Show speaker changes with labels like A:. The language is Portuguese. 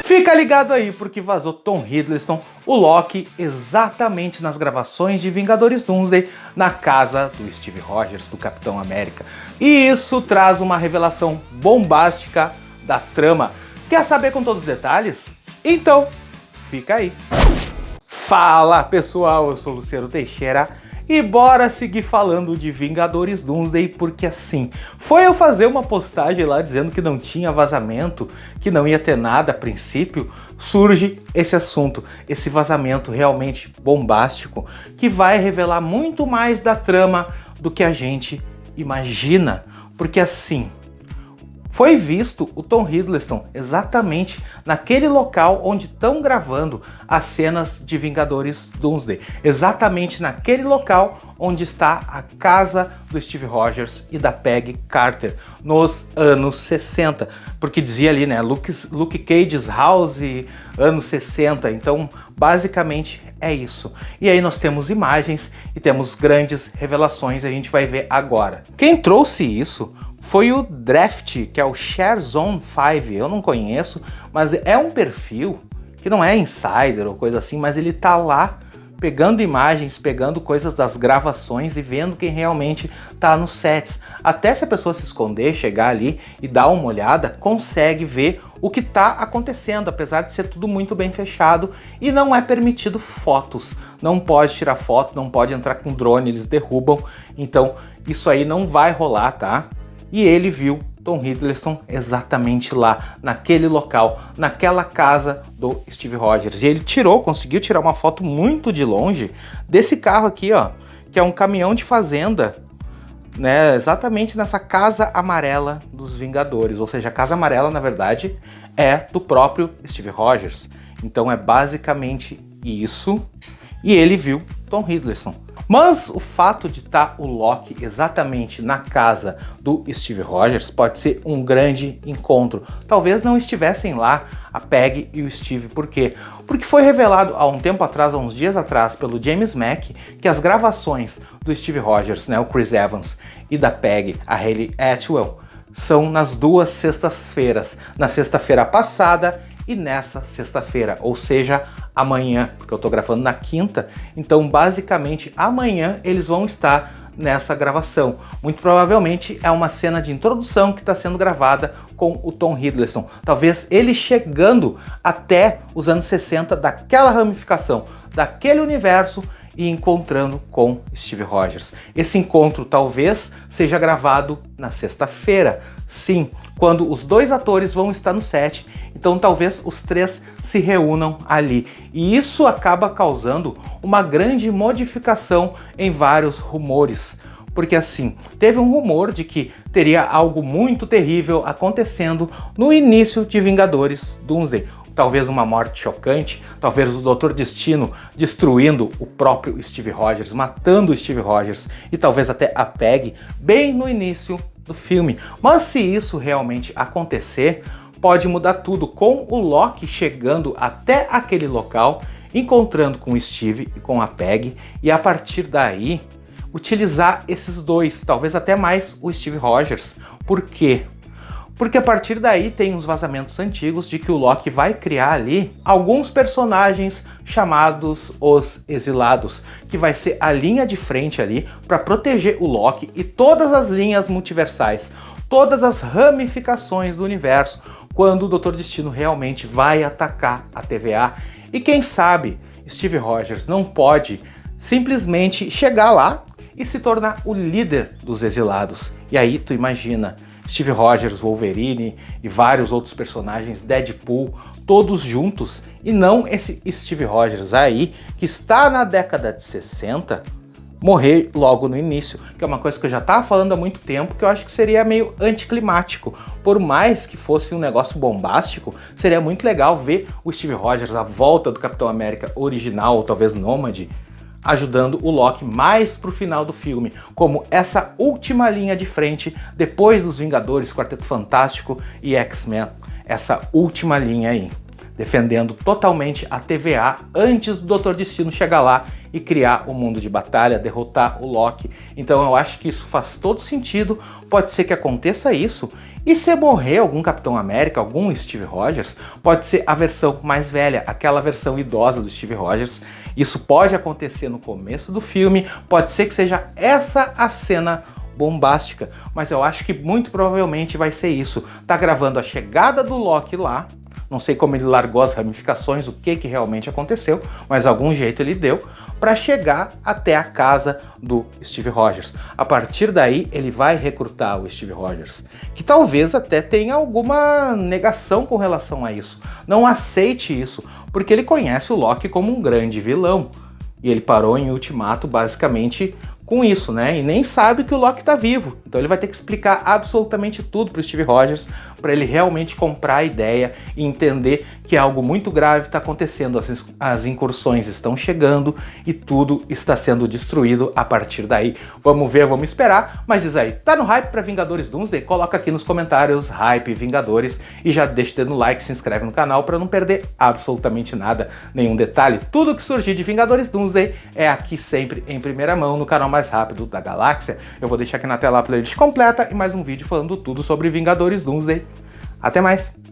A: Fica ligado aí, porque vazou Tom Hiddleston, o Loki, exatamente nas gravações de Vingadores Doomsday, na casa do Steve Rogers, do Capitão América. E isso traz uma revelação bombástica da trama. Quer saber com todos os detalhes? Então, fica aí. Fala pessoal, eu sou o Luciano Teixeira e bora seguir falando de Vingadores Doomsday, porque assim, foi eu fazer uma postagem lá dizendo que não tinha vazamento, que não ia ter nada a princípio, surge esse assunto, esse vazamento realmente bombástico, que vai revelar muito mais da trama do que a gente imagina, porque assim, foi visto o Tom Hiddleston exatamente naquele local onde estão gravando as cenas de Vingadores Doomsday. Exatamente naquele local onde está a casa do Steve Rogers e da Peggy Carter, nos anos 60. Porque dizia ali, né, Luke Cage's House, anos 60. Então, basicamente é isso. E aí nós temos imagens e temos grandes revelações, a gente vai ver agora. Quem trouxe isso foi o Draft, que é o ShareZone 5, eu não conheço, mas é um perfil que não é insider ou coisa assim, mas ele tá lá pegando imagens, pegando coisas das gravações e vendo quem realmente tá nos sets. Até se a pessoa se esconder, chegar ali e dar uma olhada, consegue ver o que tá acontecendo, apesar de ser tudo muito bem fechado e não é permitido fotos. Não pode tirar foto, não pode entrar com drone, eles derrubam, então isso aí não vai rolar, tá? E ele viu Tom Hiddleston exatamente lá, naquele local, naquela casa do Steve Rogers. E ele conseguiu tirar uma foto muito de longe desse carro aqui, ó, que é um caminhão de fazenda, né, exatamente nessa casa amarela dos Vingadores. Ou seja, a casa amarela, na verdade, é do próprio Steve Rogers. Então é basicamente isso. E ele viu Tom Hiddleston. Mas o fato de estar o Loki exatamente na casa do Steve Rogers pode ser um grande encontro. Talvez não estivessem lá a Peggy e o Steve. Por quê? Porque foi revelado há um tempo atrás, há uns dias atrás, pelo James Mack, que as gravações do Steve Rogers, né, o Chris Evans, e da Peggy, a Hayley Atwell, são nas duas sextas-feiras. Na sexta-feira passada e nessa sexta-feira, ou seja, amanhã, porque eu tô gravando na quinta, então basicamente amanhã eles vão estar nessa gravação. Muito provavelmente é uma cena de introdução que está sendo gravada com o Tom Hiddleston. Talvez ele chegando até os anos 60 daquela ramificação, daquele universo, e encontrando com Steve Rogers. Esse encontro talvez seja gravado na sexta-feira, sim, quando os dois atores vão estar no set, então talvez os três se reúnam ali. E isso acaba causando uma grande modificação em vários rumores. Porque assim, teve um rumor de que teria algo muito terrível acontecendo no início de Vingadores Doomsday. Talvez uma morte chocante, talvez o Doutor Destino destruindo o próprio Steve Rogers, matando o Steve Rogers e talvez até a Peggy bem no início do filme. Mas se isso realmente acontecer, pode mudar tudo, com o Loki chegando até aquele local, encontrando com o Steve e com a Peggy, e a partir daí utilizar esses dois, talvez até mais o Steve Rogers. Por quê? Porque a partir daí tem uns vazamentos antigos de que o Loki vai criar ali alguns personagens chamados os Exilados, que vai ser a linha de frente ali para proteger o Loki e todas as linhas multiversais, todas as ramificações do universo, quando o Doutor Destino realmente vai atacar a TVA. E quem sabe Steve Rogers não pode simplesmente chegar lá e se tornar o líder dos Exilados. E aí tu imagina, Steve Rogers, Wolverine e vários outros personagens, Deadpool, todos juntos, e não esse Steve Rogers aí, que está na década de 60, morrer logo no início, que é uma coisa que eu já estava falando há muito tempo, que eu acho que seria meio anticlimático. Por mais que fosse um negócio bombástico, seria muito legal ver o Steve Rogers, a volta do Capitão América original, ou talvez Nômade, ajudando o Loki mais pro final do filme, como essa última linha de frente, depois dos Vingadores, Quarteto Fantástico e X-Men, essa última linha aí, defendendo totalmente a TVA antes do Doutor Destino chegar lá e criar o mundo de batalha, derrotar o Loki. Então eu acho que isso faz todo sentido, pode ser que aconteça isso, e se morrer algum Capitão América, algum Steve Rogers, pode ser a versão mais velha, aquela versão idosa do Steve Rogers. Isso pode acontecer no começo do filme, pode ser que seja essa a cena bombástica, mas eu acho que muito provavelmente vai ser isso. Tá gravando a chegada do Loki lá, não sei como ele largou as ramificações, o que realmente aconteceu, mas algum jeito ele deu para chegar até a casa do Steve Rogers. A partir daí ele vai recrutar o Steve Rogers, que talvez até tenha alguma negação com relação a isso. Não aceite isso, porque ele conhece o Loki como um grande vilão. E ele parou em Ultimato basicamente com isso, né? E nem sabe que o Loki tá vivo. Então ele vai ter que explicar absolutamente tudo pro Steve Rogers para ele realmente comprar a ideia e entender que algo muito grave está acontecendo. As incursões estão chegando e tudo está sendo destruído a partir daí. Vamos ver, vamos esperar. Mas diz aí, tá no hype para Vingadores Doomsday? Coloca aqui nos comentários hype Vingadores e já deixa o dedo no like, se inscreve no canal para não perder absolutamente nada, nenhum detalhe. Tudo que surgir de Vingadores Doomsday é aqui sempre em primeira mão no canal mais rápido da galáxia. Eu vou deixar aqui na tela a playlist completa e mais um vídeo falando tudo sobre Vingadores Doomsday. Até mais!